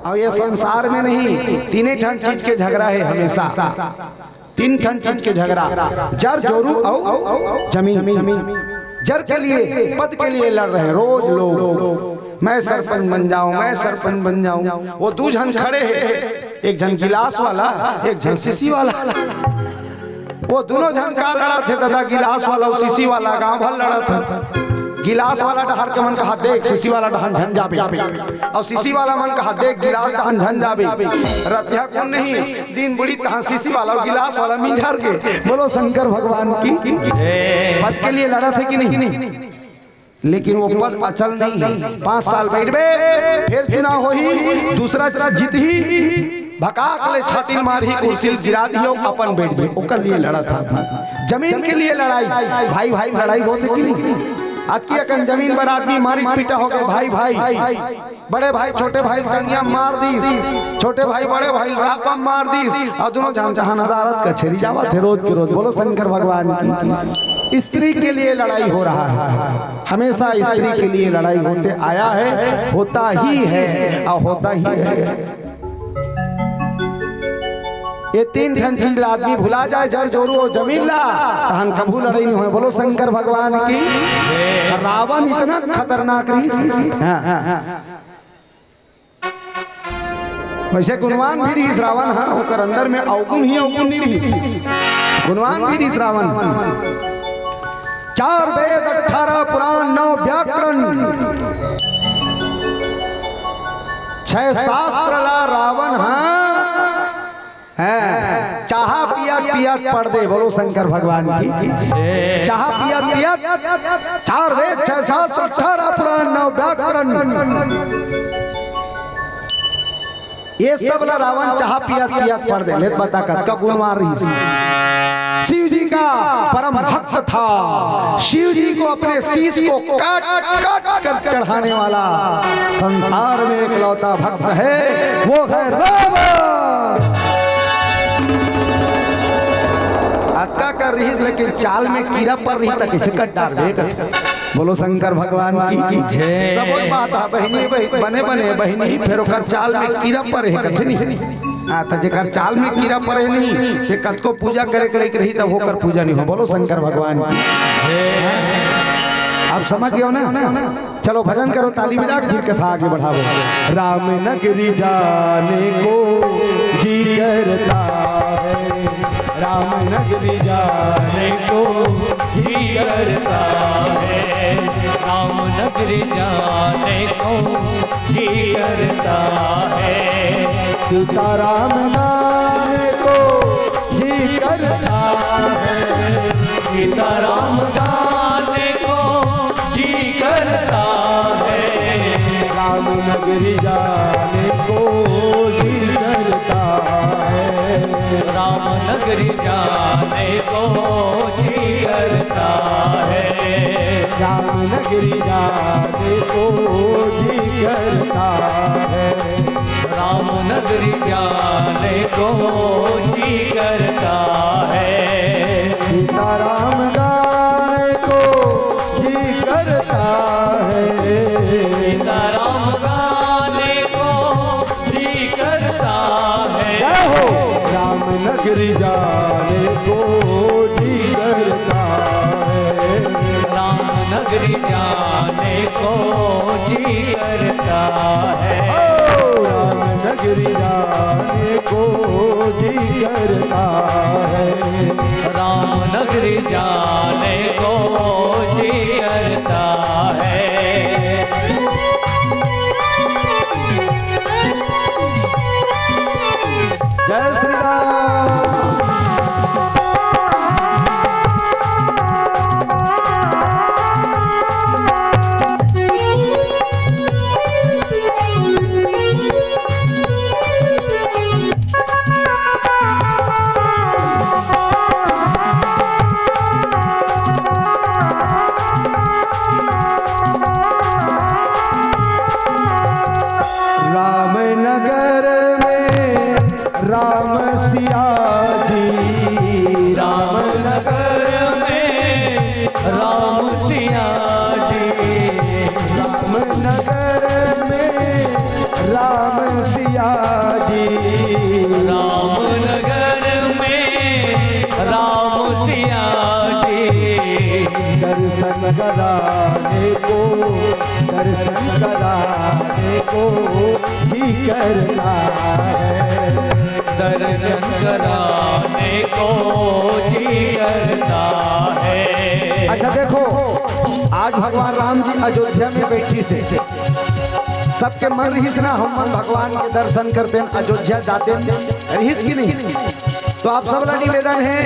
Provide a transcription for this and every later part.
और ये संसार में नहीं, तीन ठन चीज के झगड़ा है हमेशा, तीन ठन चीज के झगड़ा, जर जोरू और जमीन। जर के लिए, पद के लिए लड़ रहे हैं रोज लोग, मैं सरपंच बन जाऊं, मैं सरपंच बन जाऊं। वो दो जन खड़े हैं, एक जन गिलास वाला, एक जन सीसी वाला। वो दोनों जन का लड़ा थे दादा, गिलास वाला और सीसी वाला गांव भर लड़ा था। गिलास वाला डहर के मन कहा देख सीसी वाला डहन झन जाबे, और सीसी वाला मन कहा देख गिलास डहन झन जाबे। रतिया कौन नहीं, दिन बुढ़ी तहाँ सीसी वाला और गिलास वाला मिंझर के। बोलो शंकर भगवान की। पद के लिए लड़ा थे कि नहीं, लेकिन वो पद अचल नहीं है। 5 साल बैठबे, फिर चुनाव हो ही, दूसरा जीत ही, भकाक ले छाती मार ही, कुर्सी गिरा दी हो, अपन बैठ गए। ओकर लिए लड़ा था, जमीन के लिए लड़ाई। भाई भाई लड़ाई बहुत है कि नहीं। आज की अकन जमीन पर आदमी मारी पीटा हो गए, भाई भाई, बड़े भाई छोटे भाई कन्या मार दी, छोटे भाई बड़े भाई रापा मार दी, और दोनों जान जहां अदालत का छेड़ी जावा थे रोज के रोज। बोलो शंकर भगवान की। स्त्री के लिए लड़ाई हो रहा है, हमेशा स्त्री के लिए लड़ाई होते आया है, होता ही है और होता ही है। ये तीन ठन चीज आदमी भुला जाए, जर जोरू और जमीन ला, तहन कभू लड़ाई नहीं हो। बोलो शंकर भगवान की। रावण इतना खतरनाक रही, वैसे गुणवान भी रही रावण। हाँ, होकर अंदर में अवगुण ही अवगुण नहीं रही, गुणवान भी रही रावण। 4 वेद 18 पुराण 9 व्याकरण 6 शास्त्र ला रावण। हाँ, चाहा पिया पढ़ दे। बोलो शंकर भगवान की। चाहा पिया 4 वेद 6 शास्त्र 18 पुराण 9 व्याकरण, ये सब ला रावण चाहा पिया पढ़ दे। लेत बता का गुण मार रही। शिव जी का परम भक्त था, शिव जी को अपने शीश को काट काट कर चढ़ाने वाला संसार में एकलौता भक्त है, वो है रावण। अक्का कर रही, लेकिन चाल में कीड़ा पर रही तक इसे कट डाल दे। बोलो शंकर भगवान की। सब बात है बहनी बने बने बहनी, फिर ओकर चाल में कीड़ा पर है कथे नहीं। हाँ, तो जेकर चाल में कीड़ा पड़े नहीं, ते कत को पूजा करे रही तब होकर पूजा नहीं हो। बोलो शंकर भगवान की। आप समझ गए हो ना। चलो भजन करो, ताली बजा, फिर कथा आगे बढ़ाओ। राम नगरी जाने को जी करता है, राम नगरी जाने को जी करता है, राम नगरी जाने को जी करता है, सीताराम नाम को जी करता है, सीताराम जाने को जी करता है, राम नगरी जाने को जी करता है, राम नगरी जाने को जी करता है, राम नगरी जाने को जी करता है, राम नगरी जाने को जी करता है, सीताराम गाने को जी करता है, सीताराम गाने को जी करता है, राम नगरी जाने को जी करता है, राम नगरी जाने को जी करता है, राम नगरी जाने को जी करता है, राम नगरी जाने को जी करता है। जय श्री राम। को जी करता है, दर्शन कराने को जी करता है। अच्छा देखो, आज भगवान राम जी अयोध्या में बैठी से सबके मन रहीस ना, हम मन भगवान के दर्शन करते हैं, अयोध्या जाते हैं, रहीस की नहीं? तो आप सब ला निवेदन है,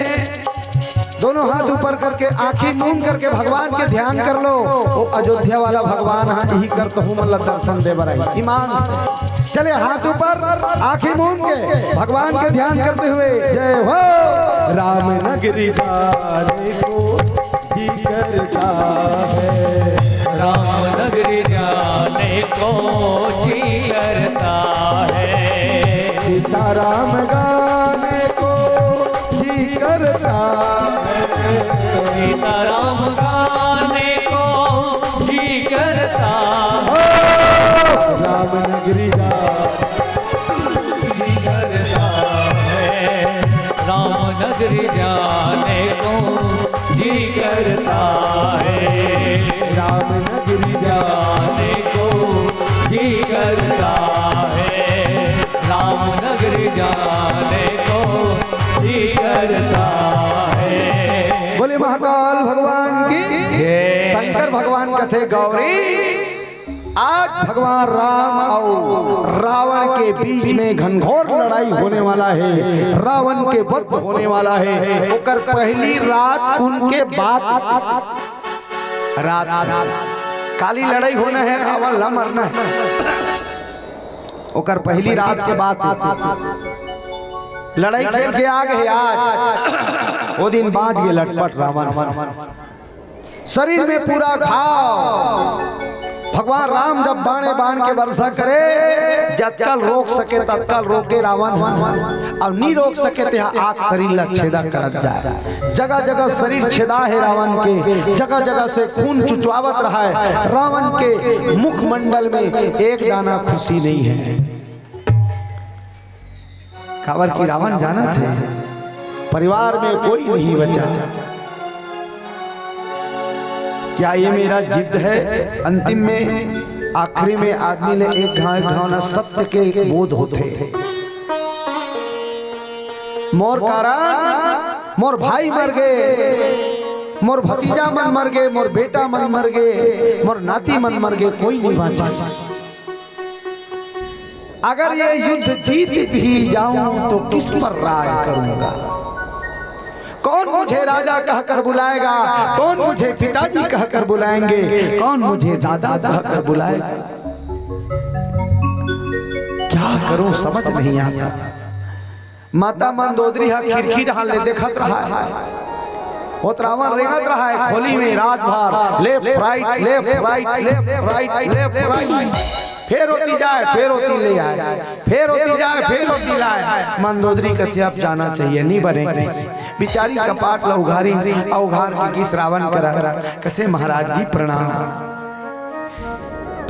दोनों हाथ ऊपर करके आंखें मूंद करके भगवान के ध्यान कर लो। वो अयोध्या वाला भगवान हाँ यही कर तो हूँ मतलब दर्शन दे बराई ईमान से। चले हाथ ऊपर आंखें मूंद के भगवान के ध्यान करते हुए जय हो राम नगरी जाने को जी करता है, राम नगरी जाने को जी करता है, सीताराम गाने को जी करता है, सीताराम गाने को जी करता राम नगरी जी करता है, राम नगरी जाने को जी करता है, राम नगरी जाने को जी करता है, राम नगरी जाने को जी करता है। बोले महाकाल भगवान की जय। शंकर भगवान कथे गौरी। आज भगवान राम और रावण के बीच में घनघोर लड़ाई होने वाला है, रावण के वध होने वाला है। ओकर पहली रात उनके बाद रात काली लड़ाई होना है, रावण ला मरना है। ओकर पहली रात के बाद लड़ाई खेल के आ गए। आज वो दिन बाज गए लटपट रावण, शरीर में पूरा घाव। भगवान राम जब बाणे बाण के वर्षा करे, जत्कल रोक सके तत्कल रोके रावण, और नहीं रोक सके तो आग शरीर ला छेदा करत जाए। जगह जगह शरीर छेदा है रावण के, जगह जगह से खून चुचवावत रहा है। रावण के मुखमंडल में एक दाना खुशी नहीं है। खबर की रावण जाना थे परिवार में कोई नहीं बचा। क्या ये मेरा जिद है? अंतिम में आखिरी में आदमी ने एक घावना सत्य के बोध होते। मोर कारण मोर भाई मर गए, मोर भतीजा मन मर गए, मोर बेटा मन मर गए, मोर नाती मन मर गए, कोई नहीं बचा। अगर ये युद्ध जीत भी जाऊं तो किस पर राज करूंगा? कौन मुझे राजा कहकर बुलाएगा? कौन मुझे पिताजी कहकर बुलाएंगे? कौन मुझे दादा कहकर बुलाएगा? क्या करूं समझ नहीं आता। माता मंदोदरी खिड़की ढालने देखत रहा है, वो रावण रेंगत रहा है खोली में रात भर, left right left right left right left right, फिर होती जाए फिर होती ले आए, फिर होती जाए फिर होती लाए। मंदोदरी कथे अब जाना चाहिए, नहीं बने बिचारी कपाट ला उघारी, उघार के किस रावण करा कथे महाराज जी प्रणाम,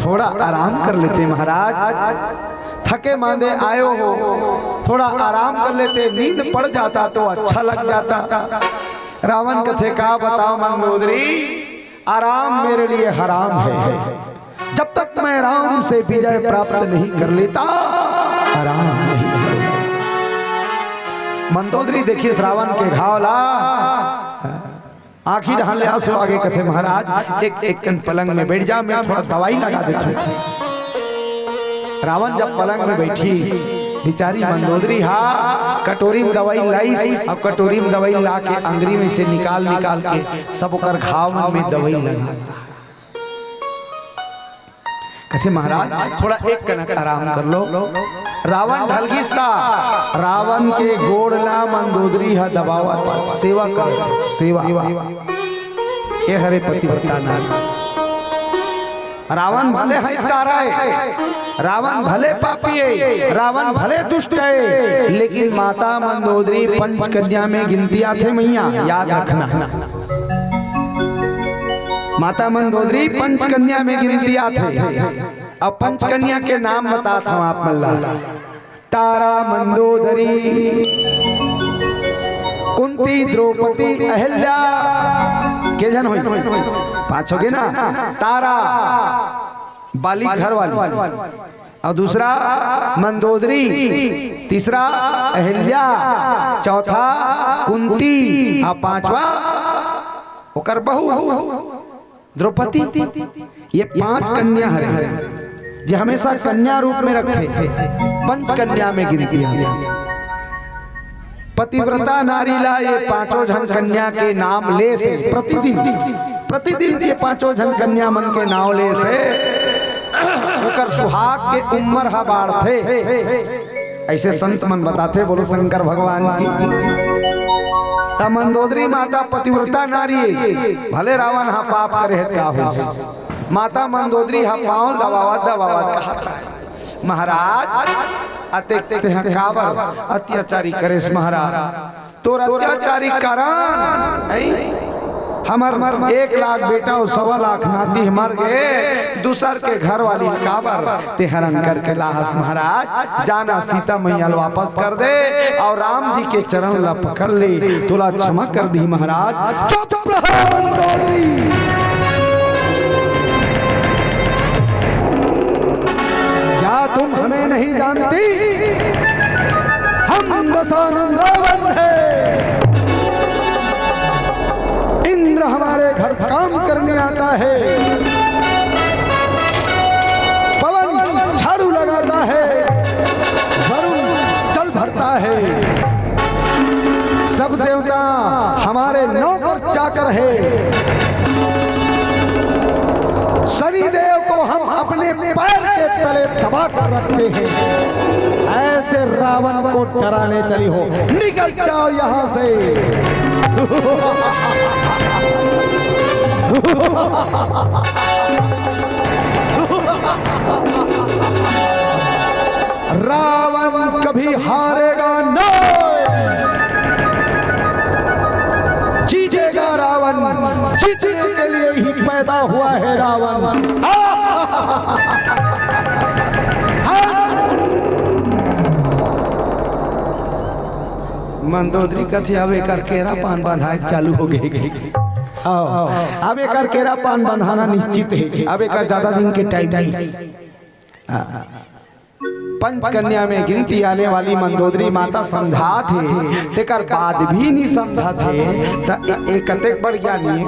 थोड़ा आराम कर लेते महाराज, थके मांदे आयो हो, थोड़ा आराम कर लेते, नींद पड़ जाता तो अच्छा लग जाता। रावण कथे का बताओ मंदोदरी, आराम मेरे लिए हराम है। जब तक मैं राम से विजय प्राप्त नहीं कर लेता आराम नहीं करूंगा। मंदोदरी देखिए रावण के घाव ला, आखिर ढाले आंसू आगे कथे महाराज एक कन पलंग में बैठ जा, मैं थोड़ा दवाई लगा देता हूं। रावण जब पलंग में बैठी, बेचारी मंदोदरी कटोरी में दवाई लाई, अब कटोरी में दवाई ला के अंगरी में से निकाल के सब ओकर घाव में दवाई लगा। कथे महाराज थोड़ा एक कनक आराम कर लो। रावण ढलगिस्ता, रावण के गोड़ला मंदोदरी है दबावा, सेवा कर सेवा, ये हरे पतिव्रता नारी। रावण भले हत्यारा है, रावण भले पापी है, रावण भले दुष्ट है, लेकिन माता मंदोदरी पंचकन्या में गिनतियां थे मैया, याद रखना। माता मंदोदरी पंचकन्या में गिनतियां थे। अब पंचकन्या के नाम बताता हूं आप मल्ला, तारा मंदोदरी, कुंती, द्रौपदी, अहिल्या, के जन हुई पांच हो गए ना। तारा बाली घर वाली, और दूसरा मंदोदरी, तीसरा अहिल्या, चौथा कुंती और पांचवा ओकर बहू द्रौपदी। ये 5 कन्या है जो हमेशा कन्या रूप में रखे, पंच कन्या में गिनती है। पतिव्रता नारी ला ये 5 जन कन्या के नाम ले से प्रतिदिन ये 5 जन कन्या मन के नाम ले से ओकर सुहाग के उम्र हा बाढ़ थे। ऐसे संत मन बताते, बोलो शंकर भगवान की। मंदोदरी माता पतिव्रता नारी, भले रावण हा पाप करे क्या हो, माता मंदोदरी हा पाँव दबावत कहता है महाराज अत्याचारी करे महाराज, तोर अत्याचारी कारण हमार 1 लाख बेटा और 1.25 लाख नाती मर गए, दूसर के घर वाली काबर ते हरण करके लाहस महाराज। जाना सीता मैया वापस कर दे और राम जी के चरण ला पकड़ ले, तुला क्षमा कर दी महाराज। चुप रहो मंदोदरी, क्या तुम हमें नहीं जानती? हम दशानन रावण है, इंद्र हमारे घर काम करने आता है, पवन झाड़ू लगाता है, वरुण जल भरता है, सब देवता हमारे नौकर चाकर है, शनिदेव को हम अपने पैर के तले दबा कर रखते हैं। ऐसे रावण को डराने चली हो, निकल जाओ यहां से। रावण कभी हारेगा नहीं, जीतेगा रावण, जीतने के लिए ही पैदा हुआ है रावण। मंदोदरी कथी आवे कर केरा पान बंधाए चालू हो गए। अब एक केरा पान बंधाना निश्चित है, अब एक ज्यादा दिन के टाइम नहीं। पंच कन्या में गिनती आने वाली मंदोदरी माता समझा थे, तेकर बाद भी नहीं समझा थे, एक बढ़ गया नहीं।